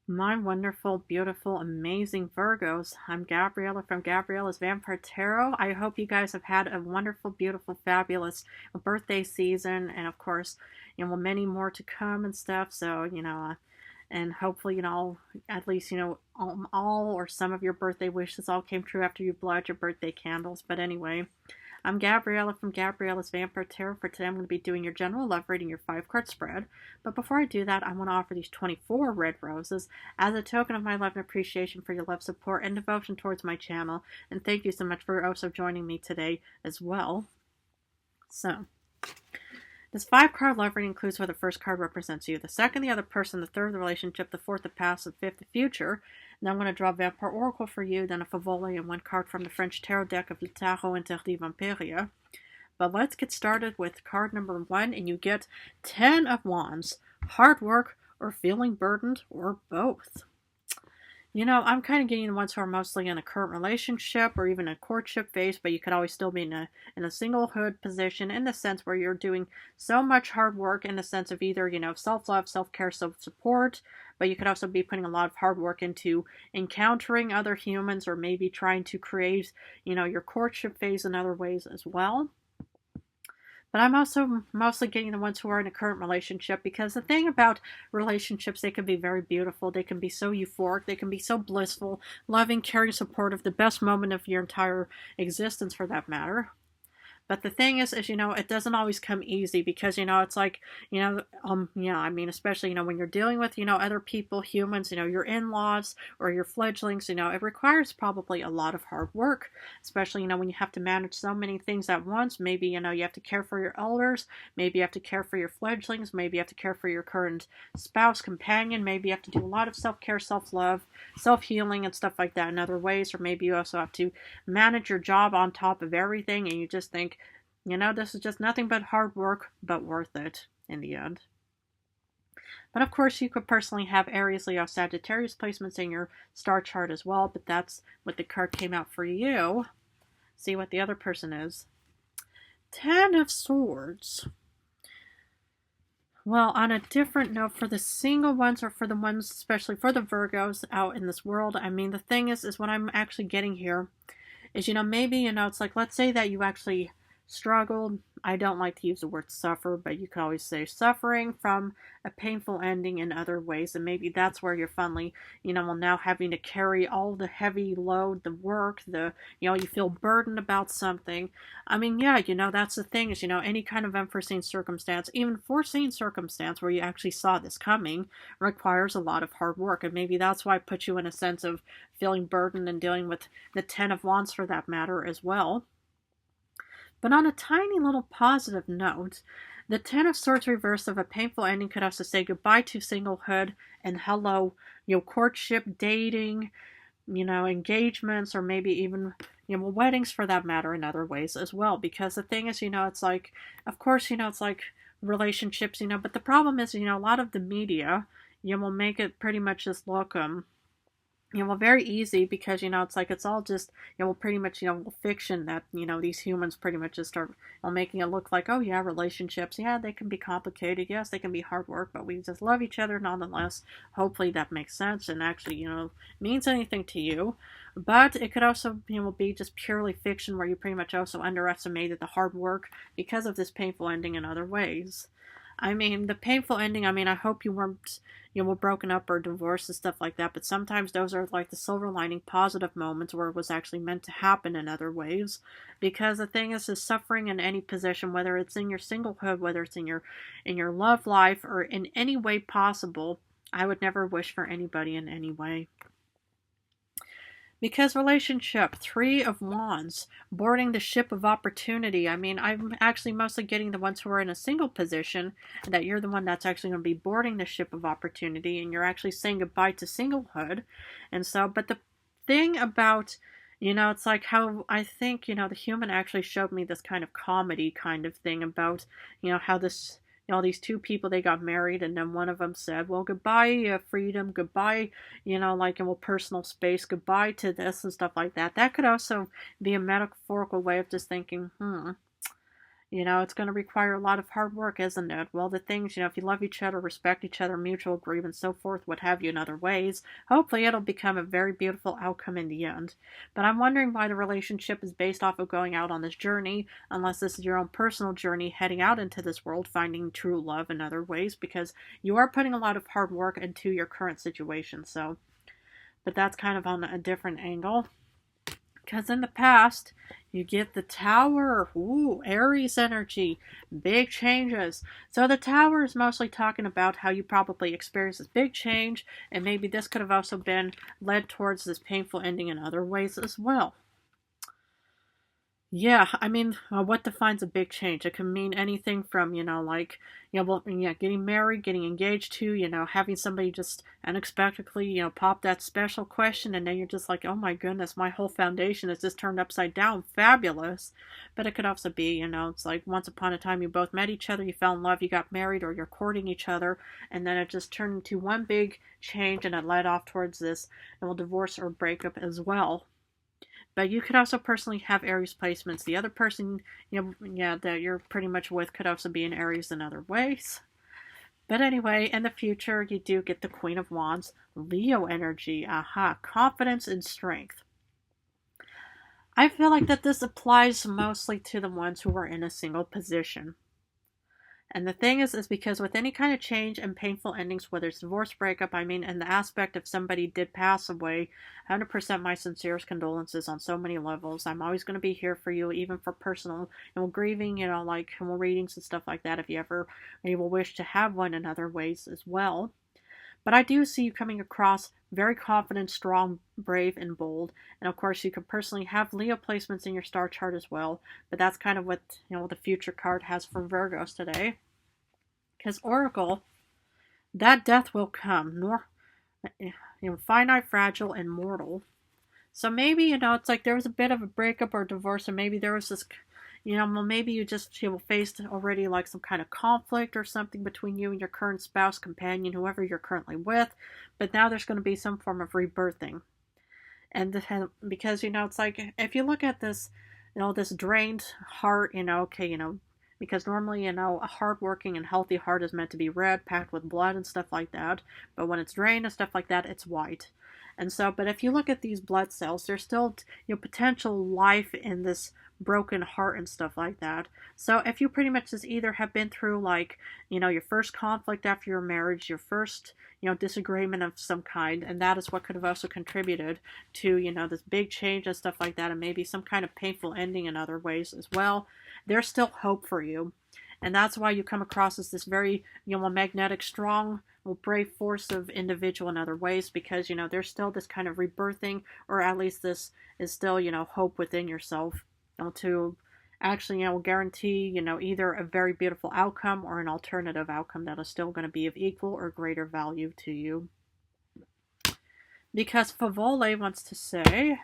My wonderful, beautiful, amazing Virgos. I'm Gabriella from Gabriella's Vampire Tarot. I hope you guys have had a wonderful, beautiful, fabulous birthday season, and of course, many more to come and stuff. So, and hopefully, at least, all or some of your birthday wishes all came true after you blew out your birthday candles. But anyway, I'm Gabriella from Gabriella's Vampire Tarot. For today, I'm going to be doing your general love reading, your 5 card spread. But before I do that, I want to offer these 24 red roses as a token of my love and appreciation for your love, support, and devotion towards my channel. And thank you so much for also joining me today as well. So, this 5 card love reading includes where the first card represents you, the second the other person, the third the relationship, the fourth the past, the fifth the future. Now I'm going to draw Vampire Oracle for you, then a Favoli, and 1 card from the French tarot deck of Le Tarot Interdit Vampiria. But let's get started with card number 1, and you get 10 of Wands. Hard work or feeling burdened, or both. I'm kind of getting the ones who are mostly in a current relationship or even a courtship phase, but you could always still be in a singlehood position in the sense where you're doing so much hard work in the sense of either, self-love, self-care, self-support, but you could also be putting a lot of hard work into encountering other humans or maybe trying to create, your courtship phase in other ways as well. But I'm also mostly getting the ones who are in a current relationship, because the thing about relationships, they can be very beautiful. They can be so euphoric. They can be so blissful, loving, caring, supportive, the best moment of your entire existence for that matter. But the thing is, it doesn't always come easy because, it's like, especially, when you're dealing with, other people, humans, your in-laws or your fledglings, it requires probably a lot of hard work, especially, when you have to manage so many things at once. Maybe, you have to care for your elders. Maybe you have to care for your fledglings. Maybe you have to care for your current spouse, companion. Maybe you have to do a lot of self-care, self-love, self-healing and stuff like that in other ways. Or maybe you also have to manage your job on top of everything and you just think, this is just nothing but hard work, but worth it in the end. But of course, you could personally have Aries, Leo, Sagittarius placements in your star chart as well, but that's what the card came out for you. See what the other person is. 10 of Swords. Well, on a different note, for the single ones or for the ones, especially for the Virgos out in this world, the thing is what I'm actually getting here is, maybe, it's like, let's say that you actually struggled. I don't like to use the word suffer, but you could always say suffering from a painful ending in other ways. And maybe that's where you're finally, now having to carry all the heavy load, the work, you feel burdened about something. That's the thing is, any kind of unforeseen circumstance, even foreseen circumstance where you actually saw this coming, requires a lot of hard work. And maybe that's why it puts you in a sense of feeling burdened and dealing with the 10 of Wands for that matter as well. But on a tiny little positive note, the 10 of Swords reverse of a painful ending could also say goodbye to singlehood and hello, courtship, dating, engagements, or maybe even, weddings for that matter in other ways as well. Because the thing is, it's like, of course, it's like relationships, but the problem is, a lot of the media, will make it pretty much just look, very easy because, it's like, it's all just, pretty much, fiction that, these humans pretty much just start making it look like, oh yeah, relationships, yeah, they can be complicated. Yes, they can be hard work, but we just love each other nonetheless. Hopefully that makes sense and actually, means anything to you. But it could also, be just purely fiction where you pretty much also underestimated the hard work because of this painful ending in other ways. The painful ending, I hope you weren't, broken up or divorced and stuff like that, but sometimes those are like the silver lining positive moments where it was actually meant to happen in other ways. Because the thing is suffering in any position, whether it's in your singlehood, whether it's in your love life, or in any way possible, I would never wish for anybody in any way. Because relationship, 3 of Wands, boarding the ship of opportunity. I'm actually mostly getting the ones who are in a single position, that you're the one that's actually going to be boarding the ship of opportunity, and you're actually saying goodbye to singlehood. And so, but the thing about, it's like how I think, the human actually showed me this kind of comedy kind of thing about, how this, these two people, they got married, and then one of them said, well, goodbye, freedom, goodbye, personal space, goodbye to this and stuff like that. That could also be a metaphorical way of just thinking, You know, it's going to require a lot of hard work, isn't it? Well, the things, you know, if you love each other, respect each other, mutual agreement, so forth, what have you in other ways, hopefully it'll become a very beautiful outcome in the end. But I'm wondering why the relationship is based off of going out on this journey, unless this is your own personal journey heading out into this world, finding true love in other ways, because you are putting a lot of hard work into your current situation. So, but that's kind of on a different angle. Because in the past, you get the Tower. Ooh, Aries energy. Big changes. So the Tower is mostly talking about how you probably experienced this big change, and maybe this could have also been led towards this painful ending in other ways as well. Yeah, I mean, what defines a big change? It can mean anything from, you know, like, you know, well, yeah, getting married, getting engaged to, you know, having somebody just unexpectedly, you know, pop that special question, and then you're just like, oh my goodness, my whole foundation is just turned upside down. Fabulous. But it could also be, you know, it's like once upon a time you both met each other, you fell in love, you got married, or you're courting each other, and then it just turned into one big change and it led off towards this, and will divorce or breakup as well. But you could also personally have Aries placements. The other person, you know, yeah, that you're pretty much with could also be in Aries in other ways. But anyway, in the future, you do get the Queen of Wands, Leo energy. Aha, confidence and strength. I feel like that this applies mostly to the ones who are in a single position. And the thing is because with any kind of change and painful endings, whether it's divorce, breakup, I mean, and the aspect of somebody did pass away, 100% my sincerest condolences on so many levels. I'm always going to be here for you, even for personal, grieving, you know, like readings and stuff like that, if you will wish to have one in other ways as well. But I do see you coming across very confident, strong, brave, and bold. And of course, you could personally have Leo placements in your star chart as well. But that's kind of what, you know, the future card has for Virgos today. Because Oracle, that death will come, nor, you know, finite, fragile, and mortal. So maybe, you know, it's like there was a bit of a breakup or divorce, or maybe there was this, you know, well, maybe you just, you know, faced already like some kind of conflict or something between you and your current spouse, companion, whoever you're currently with. But now there's going to be some form of rebirthing. And because, you know, it's like if you look at this, you know, this drained heart, you know, okay, you know, because normally, you know, a hardworking and healthy heart is meant to be red, packed with blood and stuff like that. But when it's drained and stuff like that, it's white. And so, but if you look at these blood cells, there's still, you know, potential life in this broken heart and stuff like that. So if you pretty much just either have been through like, you know, your first conflict after your marriage, your first, you know, disagreement of some kind, and that is what could have also contributed to, you know, this big change and stuff like that, and maybe some kind of painful ending in other ways as well, there's still hope for you. And that's why you come across as this very, you know, magnetic, strong, brave force of individual in other ways, because, you know, there's still this kind of rebirthing, or at least this is still, you know, hope within yourself, you know, to actually, you know, guarantee, you know, either a very beautiful outcome or an alternative outcome that is still going to be of equal or greater value to you. Because Favole wants to say,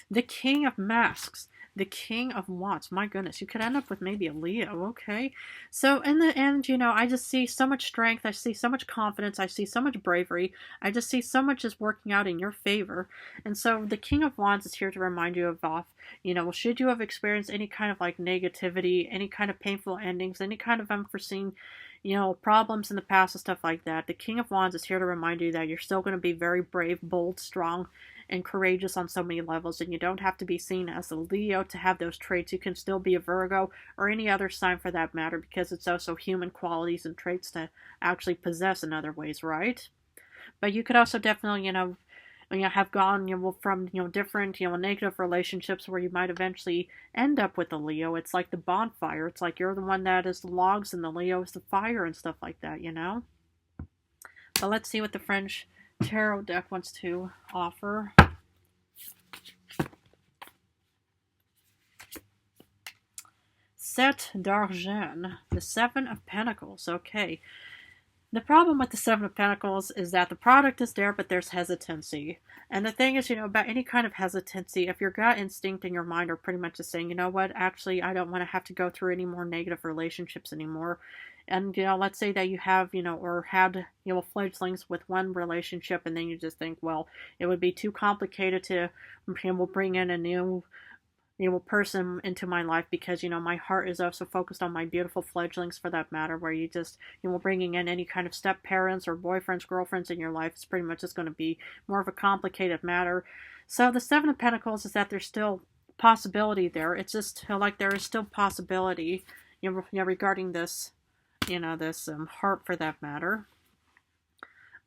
the King of Masks, the King of Wands. My goodness, you could end up with maybe a Leo, okay? So in the end, you know, I just see so much strength. I see so much confidence. I see so much bravery. I just see so much is working out in your favor. And so the King of Wands is here to remind you of, you know, should you have experienced any kind of like negativity, any kind of painful endings, any kind of unforeseen, you know, problems in the past and stuff like that, the King of Wands is here to remind you that you're still going to be very brave, bold, strong, and courageous on so many levels, and you don't have to be seen as a Leo to have those traits. You can still be a Virgo or any other sign for that matter, because it's also human qualities and traits to actually possess in other ways, right? But you could also definitely, you know, have gone, you know, from, you know, different, you know, negative relationships where you might eventually end up with a Leo. It's like the bonfire. It's like you're the one that is the logs and the Leo is the fire and stuff like that, you know? But let's see what the French tarot deck wants to offer. Sept d'Argent, the Seven of Pentacles. Okay. The problem with the Seven of Pentacles is that the product is there, but there's hesitancy. And the thing is, about any kind of hesitancy, if your gut instinct and your mind are pretty much just saying, you know what, actually, I don't want to have to go through any more negative relationships anymore. And, let's say that you have, or had, fledglings with one relationship, and then you just think, well, it would be too complicated to, bring in a new person into my life because my heart is also focused on my beautiful fledglings, for that matter, where you just bringing in any kind of step parents or boyfriends, girlfriends in your life is pretty much just going to be more of a complicated matter. So the Seven of Pentacles is that there's still possibility there. It's just like there is still possibility regarding this this heart, for that matter.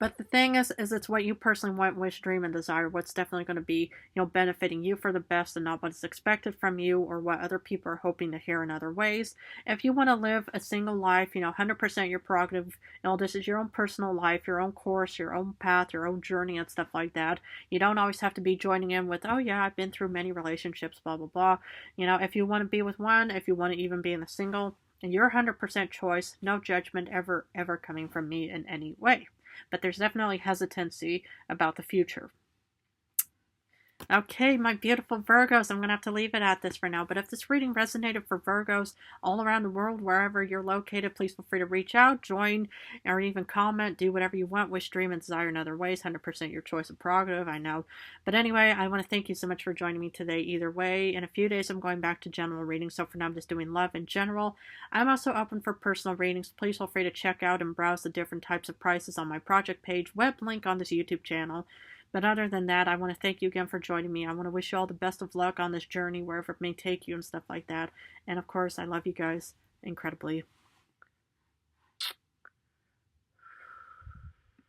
But the thing is it's what you personally want, wish, dream, and desire. What's definitely going to be, benefiting you for the best, and not what is expected from you or what other people are hoping to hear in other ways. If you want to live a single life, 100% your prerogative. This is your own personal life, your own course, your own path, your own journey, and stuff like that. You don't always have to be joining in with, oh yeah, I've been through many relationships, blah blah blah. If you want to be with one, if you want to even be in a single, your 100% choice, no judgment ever coming from me in any way. But there's definitely hesitancy about the future. Okay, my beautiful Virgos, I'm going to have to leave it at this for now. But if this reading resonated for Virgos all around the world, wherever you're located, please feel free to reach out, join, or even comment. Do whatever you want, wish, dream, and desire in other ways. 100% your choice of prerogative, I know. But anyway, I want to thank you so much for joining me today either way. In a few days, I'm going back to general readings. So for now, I'm just doing love in general. I'm also open for personal readings. Please feel free to check out and browse the different types of prices on my project page, web link on this YouTube channel. But other than that, I want to thank you again for joining me. I want to wish you all the best of luck on this journey, wherever it may take you and stuff like that. And of course, I love you guys incredibly.